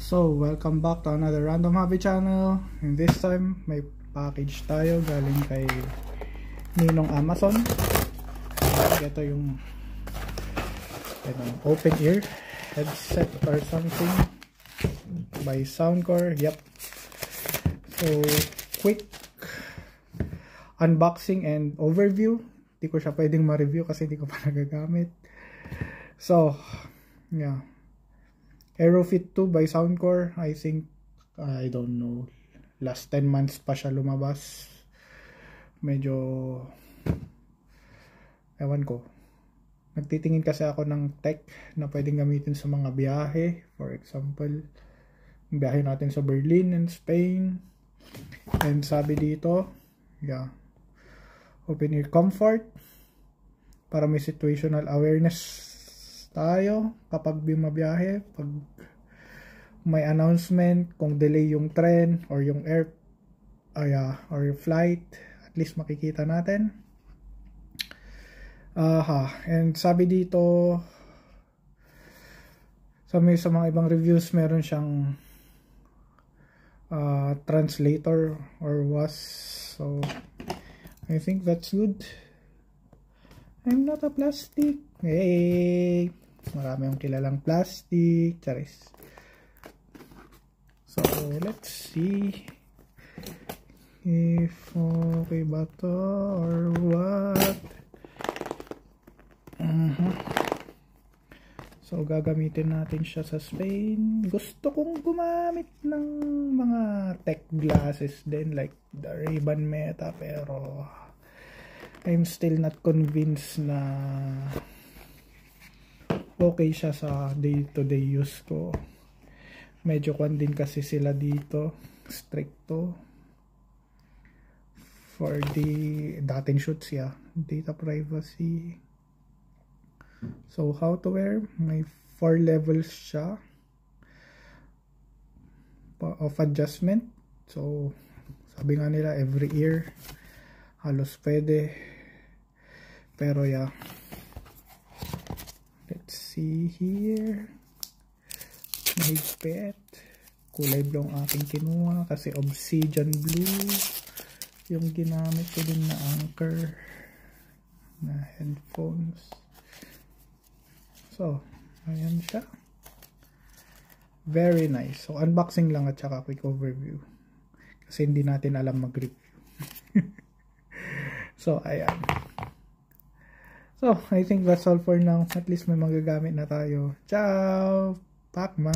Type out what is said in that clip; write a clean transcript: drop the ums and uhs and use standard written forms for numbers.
So, welcome back to another Random Hobby channel. And this time, may package tayo galing kay Ninong Amazon. Ito yung open ear headset or something by Soundcore. Yep. So, quick unboxing and overview. Hindi ko siya pwedeng ma-review kasi hindi ko pa nagagamit. So, yeah. Aerofit 2 by Soundcore. I think, I don't know, last 10 months pa siya lumabas. Medyo, ewan ko. Nagtitingin kasi ako ng tech na pwedeng gamitin sa mga biyahe. For example, biyahe natin sa Berlin and Spain. And sabi dito, yeah, open ear comfort para may situational awareness tayo kapag bumabiyahe, pag may announcement, kung delay yung tren or yung or yung flight, at least makikita natin. And sabi dito sa mga ibang reviews, meron siyang translator or was, so I think that's good. I'm not a plastic. Hey! Marami yung kilalang plastic. Charis. So, let's see if okay ba to or what. So, gagamitin natin siya sa Spain. Gusto kong gumamit ng mga tech glasses din like the Ray-Ban Meta, pero I'm still not convinced na okay siya sa day-to-day use ko. Medyo kwan din kasi sila dito, stricto for the dating shoots, yeah, data privacy. So how to wear, may 4 levels siya of adjustment. So sabi nga nila every ear halos pwede, pero yeah, let's see here. Mahigpit, kulay blue ang aking kinuha kasi obsidian blue yung ginamit ko din na anchor na headphones. So ayan siya, very nice. So unboxing lang at saka quick overview kasi hindi natin alam mag-review. So, ayan. So, I think that's all for now. At least may magagamit na tayo. Ciao! Pacman!